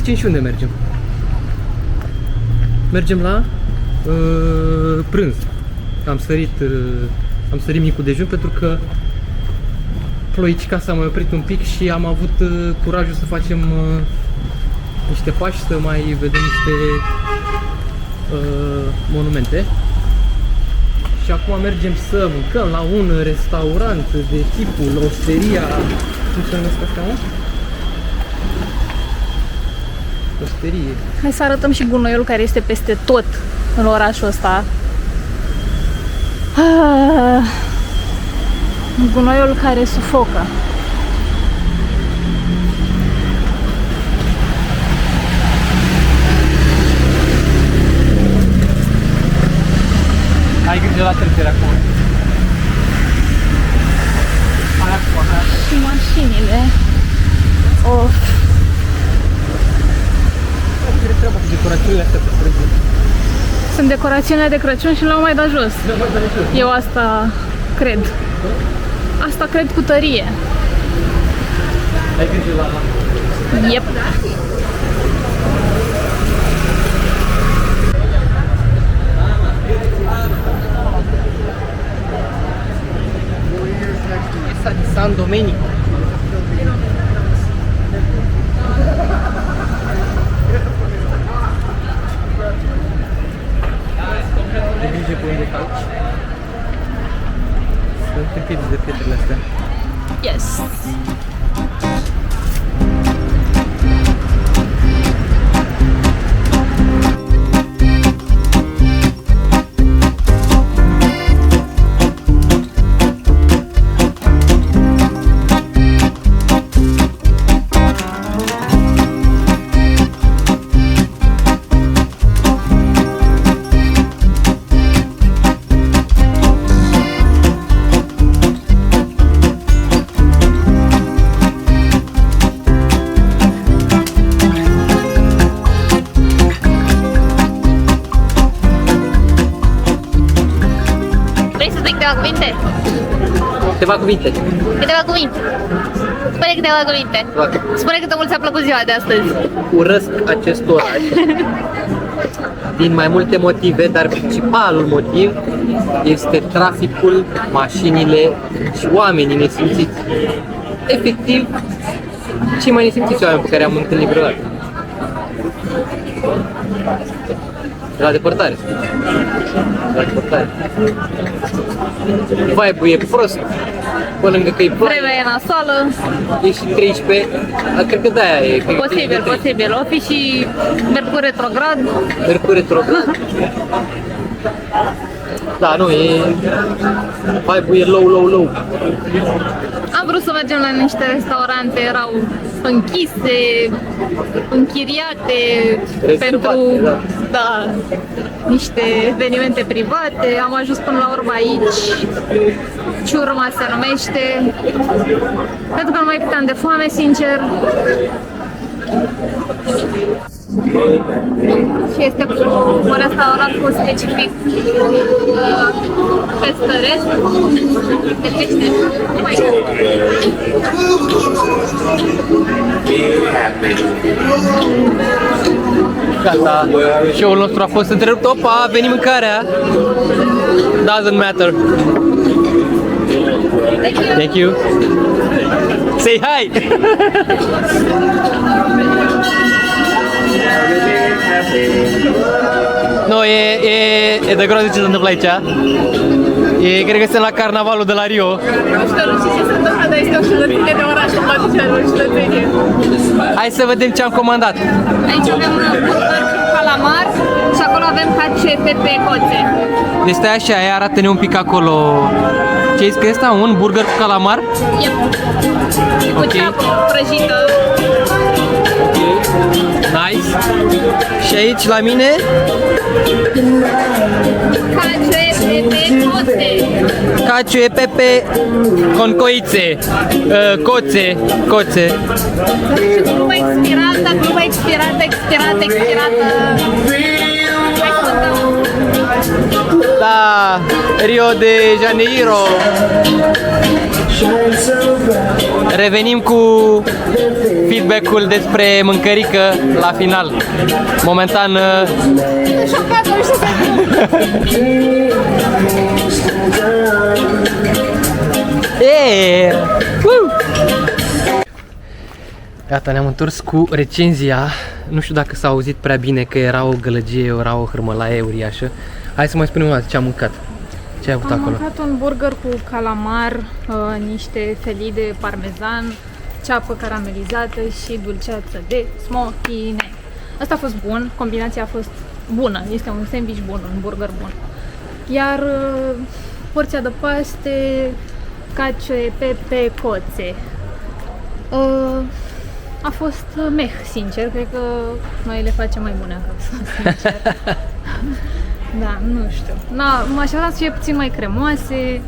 zicem și unde mergem. Mergem la prânz. Am sărit micul dejun pentru că ploicica s-a mai oprit un pic și am avut curajul să facem niște pași, să mai vedem niște monumente. Și acum mergem să mâncăm la un restaurant de tipul Osteria. Cum se numesc astea, mă? Osterie. Hai să arătăm și gunoiul care este peste tot în orașul ăsta. Gunoiul care sufocă. Ai grijă la trecere acum. Hai acum, hai acum. Și mașinile. Of. Care treaba cu decorațiunile astea pe străzi? Sunt decorațiunile de Crăciun și l-au mai dat jos. Eu asta cred. Asta cred cu tărie. Ai grijă la... Yep. Chiesa di San Domenico. Ai grijă pe unde calci. Să te împiedici de pietrele astea. Yes. Câteva cuvinte. Câteva cuvinte. Spune câteva cuvinte. Spune cât de mult ți-a plăcut ziua de astăzi. Urăsc acest oraș din mai multe motive, dar principalul motiv este traficul, mașinile și oamenii nesimțiți. Efectiv, cei mai nesimțiți oameni pe care am întâlnit vreodată. De la depărtare. De la depărtare. Vibe-ul e prost, pe lângă că e ploaie. Vremea e nasoală. E și 13, cred că de-aia e. Posibil, posibil. O fi și Mercur retrograd. Mercur retrograd. Da, nu, e... Vibe-ul e low. Am vrut să mergem la niște restaurante, erau închise, închiriate pentru da, niște evenimente private. Am ajuns până la urmă aici. Ciurma se numește. Pentru că nu mai puteam de foame, sincer. Și este un restaurant cu specific pescăresc de pește. Gata, show-ul nostru a fost întrerupt. Opa, a venit mâncarea. Doesn't matter. Thank you. Say hi. Nu, e de groază ce se întâmplă aici. Cred că suntem la carnavalul de la Rio. Nu știu ce se întâmplă, dar este o șullățenie de oraș în Băticeanu, o șullățenie. Hai să vedem ce am comandat. Aici avem un burger cu calamar și acolo avem cacio e pepe coțe. Deci stai așa, arată-ne un pic acolo. Ce ai scris asta? Un burger cu calamar? Yep. Și cu ceapă prăjită. Nice. Și aici la mine? Cacio e pepe coțe. Cacio e pepe con coițe. Coțe. Și gluma expirată. Hai să dăm. Da, Rio de Janeiro. revenim cu feedback-ul despre mâncărică la final. Momentan gata, ne-am întors cu recenzia. Nu știu dacă s-a auzit prea bine că era o gălăgie, era o hârmălaie uriașă. Hai să mai spunem o dată ce am mâncat. Ce ai avut acolo? Am mâncat un burger cu calamar, niște felii de parmezan, ceapă caramelizată și dulceață de smochine. Asta a fost bun, combinația a fost bună, este un sandwich bun, un burger bun. Iar porția de paste, cacio e pepe, coțe. A fost meh, sincer, cred că noi le facem mai bune acasă, sincer. Da, nu știu. M-aș aștepta să fie puțin mai cremoase.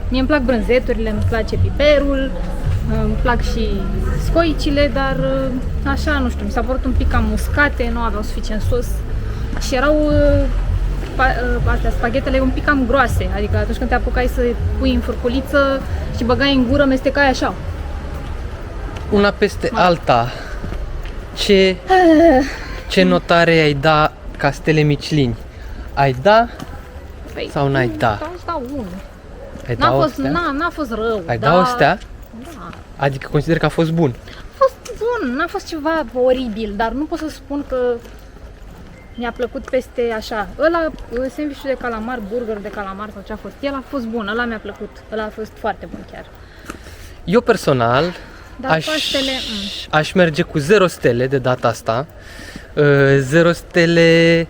Mie îmi plac brânzeturile, îmi place piperul, îmi plac și scoicile, dar așa, nu știu, mi s-a părut un pic cam muscate, nu aveau suficient sos și erau astea, spaghetele un pic cam groase, adică atunci când te apucai să pui în furculiță și băgai în gură, mestecai așa. Una peste alta, ce notare ai da ca stele Michelin? Ai da Păi, sau n-ai da? Dau 1. Ai da o stea? N-a fost rău. Ai da o stea? Da. Adică consider că a fost bun. A fost bun, n-a fost ceva oribil, dar nu pot să spun că mi-a plăcut peste așa. Ăla, sandwich de calamar, burger de calamar sau ce a fost, el a fost bun, ăla mi-a plăcut, ăla a fost foarte bun chiar. Eu personal Dar pastele, aș merge cu 0 stele de data asta. 0 stele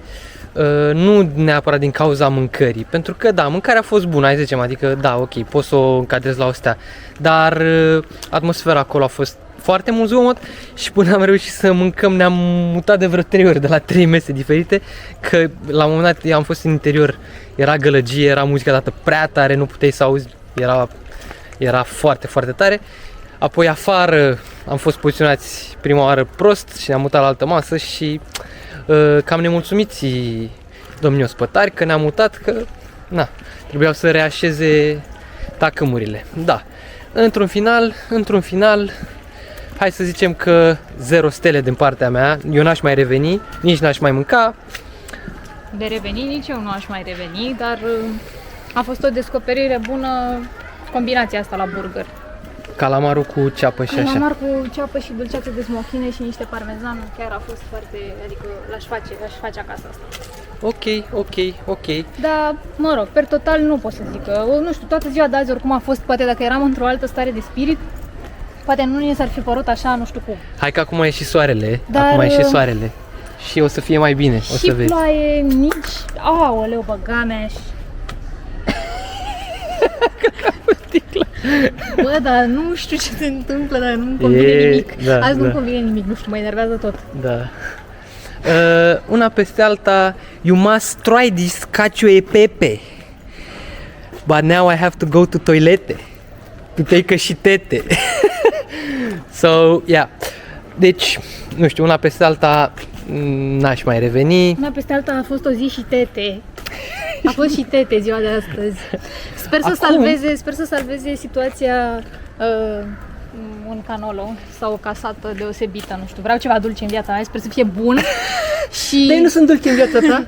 nu neapărat din cauza mâncării, pentru că da, mâncarea a fost bună, hai să zicem, adică da, ok, pot să o încadrez la o stea, dar atmosfera acolo a fost foarte mult zgomot și până am reușit să mâncăm ne-am mutat de vreo 3 ori de la 3 mese diferite, că la un moment dat eu am fost în interior, era gălăgie, era muzica dată prea tare, nu puteai să auzi, era foarte, foarte tare. Apoi afară am fost poziționați prima oară prost și ne-am mutat la altă masă și cam nemulțumiți domnii ospătari că ne-am mutat, că na, trebuiau să reașeze tacâmurile. Da, într-un final, hai să zicem că 0 stele din partea mea, eu n-aș mai reveni, nici n-aș mai mânca. De reveni nici eu nu aș mai reveni, dar a fost o descoperire bună combinația asta la burger. Calamarul cu ceapă și așa. Calamar cu ceapă și dulceață de smochine și niște parmezan, chiar a fost foarte, adică l-aș face acasă asta. Ok. Dar, mă rog, per total nu pot să zic că, nu știu, toată ziua de azi oricum a fost, poate dacă eram într-o altă stare de spirit, poate nu ne s-ar fi părut așa, nu știu cum. Hai că acum a ieșit soarele, Dar, și o să fie mai bine, o să vezi. Și ploaie, nici, aoleu, băga mea și... Bă, dar nu știu ce se întâmplă, dar nu-mi convine nimic. Da, Azi nu-mi convine nimic, nu știu, mă enervează tot. Da. Una peste alta, you must try this cacio e pepe. But now I have to go to toilete to take a shitete. So, yeah. Deci, nu știu, una peste alta n-aș mai reveni. Una peste alta a fost o zi și tete. A fost și tete ziua de astăzi. Sper să salveze situația un canolo sau o casată deosebită, nu știu. Vreau ceva dulce în viața mea, sper să fie bun. Și... Dar nu sunt dulce în viața ta?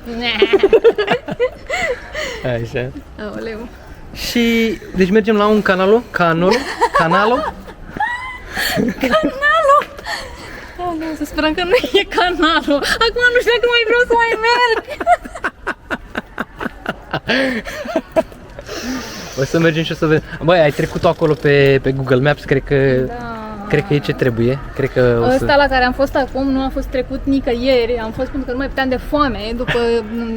Așa. Aoleu. Și, deci mergem la un canalo? Oh, nu, să sperăm că nu e canalul. Acum nu știu dacă mai vreau să mai merg. O să mergem și o să vedem. Băi, ai trecut acolo pe Google Maps, cred că e ce trebuie. Cred că ăsta la care am fost acum nu a fost trecut nicăieri. Am fost pentru că nu mai puteam de foame, după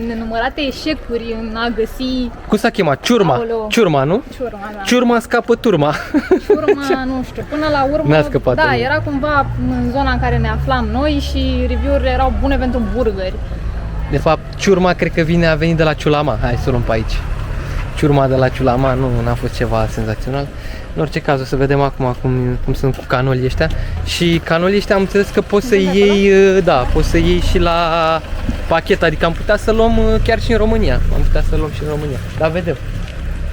nenumărate eșecuri în a găsi... Cum s-a chemat? Ciurma. Aoleu. Ciurma, nu? Ciurma, da. Ciurma scapă turma. Ciurma, nu știu, până la urmă, N-a scăpat, da, nu. era cumva în zona în care ne aflam noi și review-urile erau bune pentru burgeri. De fapt, ciurma cred că a venit de la Ciulama. Hai să o luăm pe aici. Ciurma de la Ciulama n-a fost ceva senzațional. În orice caz, o să vedem acum cum sunt cu canolii ăștia. Și canolii ăștia am înțeles că poți să iei, poți să iei și la pachet, adică am putea să luăm chiar și în România. Am putea să luăm și în România. Dar vedem.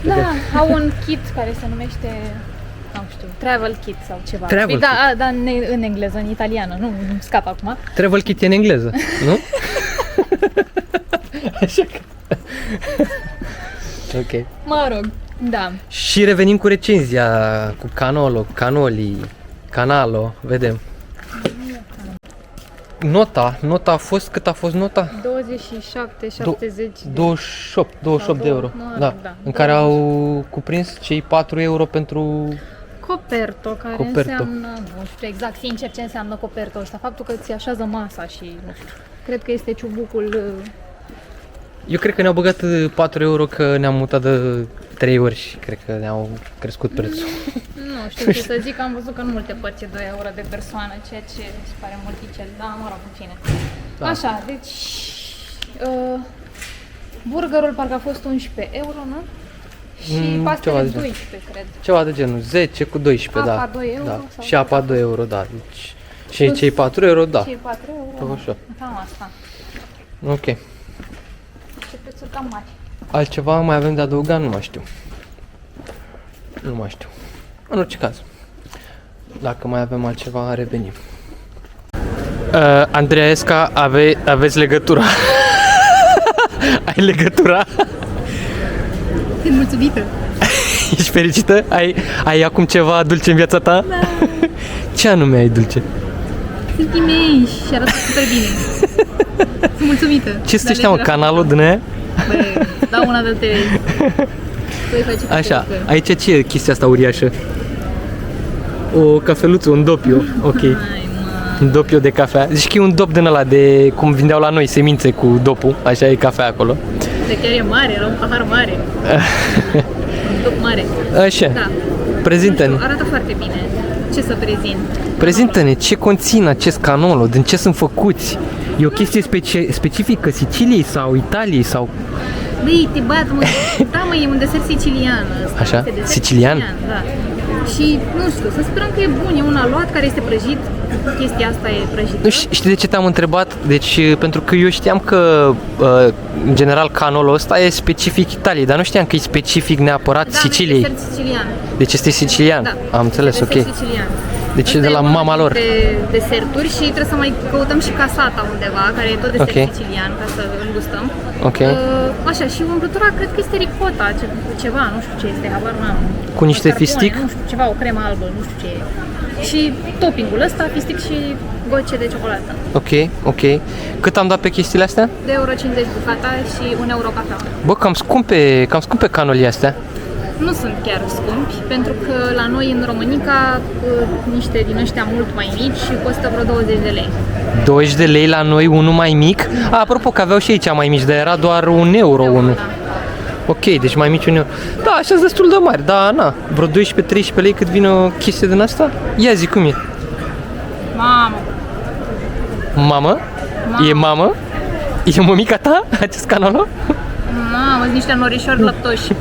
Da, au un kit care se numește nu știu, travel kit sau ceva. Travel Păi da, da, în engleză, în italiană, nu îmi scap acum. Travel kit e în engleză, nu? Așa că... Ok. Mă rog, da. Și revenim cu recenzia, cu Canalo, vedem. Nota a fost, cât a fost nota? 27, 70 28 de euro, da, în care au cuprins cei 4 euro pentru... Coperto, care înseamnă, nu știu exact sincer ce înseamnă coperto ăsta, faptul că ți așează masa și, nu știu, cred că este ciubucul... Eu cred că ne-au băgat 4 euro că ne-am mutat de 3 ori și cred că ne-au crescut prețul. Nu știu ce să zic, am văzut că în multe părți e 2 euro de persoană, ceea ce se pare multicel, dar mă rog, în fine. Da. Așa, deci burgerul parcă a fost 11 euro, nu? Și pastele 12, cred. Ceva de genul, 10 cu 12, apa da. 2 euro? Da. Sau și apa 2 euro, da. Deci, și cei 4 euro, da. Cei 4 euro, așa. Cam asta. Ok. Ce prețuri cam mari. Altceva mai avem de adăugat? Nu mai știu. Nu mai știu. În orice caz. Dacă mai avem altceva, revenim. Andreesca, aveți legătura. Ai legătura? Sunt mulțumită. Ești fericită? Ai acum ceva dulce în viața ta? Da. Ce anume ai dulce? Sunt imensi și arată super bine. Sunt mulțumită. Ce sunt ăștia, mă? Canalul din aia? Băi, dau una de te... Așa, aici ce e chestia asta uriașă? O cafeluță, un doppio, ok. Un doppio de cafea. Zici că e un dop din ăla de cum vindeau la noi semințe cu dopul, așa e cafea acolo. De chiar e mare, era un pahar mare. Un dop mare. Așa. Da. Prezintă-ne. Arată foarte bine. Ce să prezint? Prezintă-ne ce conține acest canolo, din ce sunt făcuți. E o chestie specifică Siciliei sau Italiei sau... Băi, te bat, mă. Da, mă, e un desert sicilian ăsta. Așa? Sicilian? Da. Și, nu știu, să sperăm că e bun. E un aluat care este prăjit. Chestia asta e prăjită. Nu știi de ce te-am întrebat? Deci, pentru că eu știam că, în general, canolul ăsta e specific Italiei, dar nu știam că e specific neapărat Siciliei. Da, desert sicilian. Deci este sicilian? Da. Am înțeles, ok. Sicilian. Deci e de la mama lor. De deserturi și trebuie să mai căutăm și casata undeva, care e tot desert sicilian, ca să îl gustăm. Ok. Așa, și umplutura cred că este ricota, ceva, nu știu ce este, habar n-am. Cu niște fistic? Nu știu, ceva, o cremă albă, nu știu ce e. Și toppingul ăsta, fistic și goce de ciocolată. Ok, ok. Cât am dat pe chestiile astea? 2,50 € bucata și 1 euro cafea. Bă, cam scumpe canolii astea. Nu sunt chiar scumpi, pentru că la noi în Românica niște din ăștia mult mai mici și costă vreo 20 de lei. 20 de lei la noi, unul mai mic? Apropo că aveau și aici mai mici, dar era doar 1 euro unul. Da. Ok, deci mai mici 1 euro. Da, așa sunt destul de mari, dar na, vreo 12-13 lei cât vine o chestie din asta? Ia zi, cum e? Mamă! Mamă? E mamă? E mămica ta, acest canal? Mamă, sunt niște norișori lăptoși.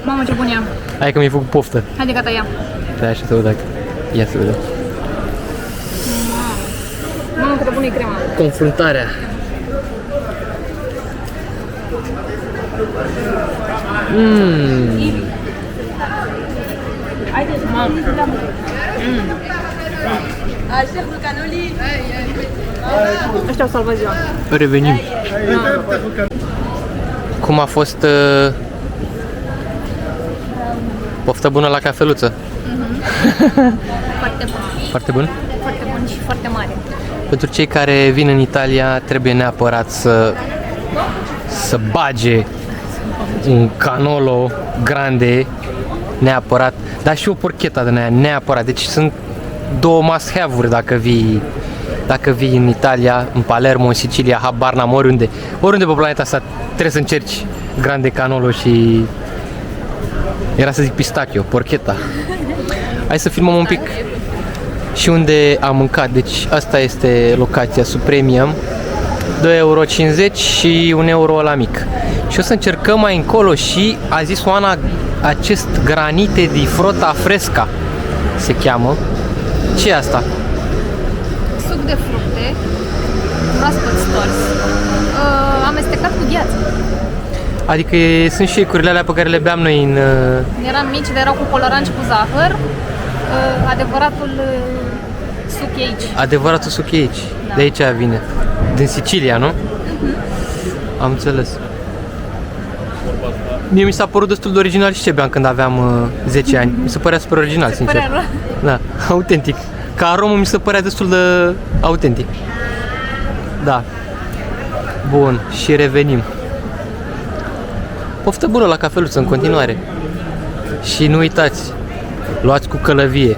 Mamă, ce bun e. Hai că mi-ai făcut poftă. Haide, gata, ia. Stai așa să văd dacă... Ia să vedem. Mamă, cât de bună e crema. Confruntarea. Mamă. Ăștia au salvat ziua. Revenim. Cum a fost poftă bună la cafeluță? Foarte bun. Foarte bun? Foarte bun și foarte mare. Pentru cei care vin în Italia trebuie neapărat să bage un canolo grande, neapărat, dar și o porchetta din aia, neapărat. Deci sunt două must-have-uri dacă vii în Italia, în Palermo, în Sicilia, habar n-am, oriunde pe planeta asta trebuie să încerci grande canolo și era să zic pistachio, porchetta. Hai să filmăm un pic și unde am mâncat. Deci asta este locația Supremium, 2,50 € și 1 euro la mic. Și o să încercăm mai încolo și a zis Oana acest granite di frutta fresca se cheamă. Ce e asta? Suc de fructe, proaspăt stors, amestecat cu gheață. Adică sunt shaker-urile alea pe care le beam noi în... Eram mici, dar erau cu colorant și cu zahăr Adevăratul suc e aici. Adevăratul suc e aici. De aici vine. Din Sicilia, nu? Am înțeles. Mie mi s-a părut destul de original și ce beam când aveam 10 ani. Mi se părea super original, sincer. Părea rău. Da, autentic. Ca aromă mi se părea destul de autentic. Da. Bun, și revenim. Poftă bună la cafeluță în continuare. Și nu uitați, luați cu călăvie.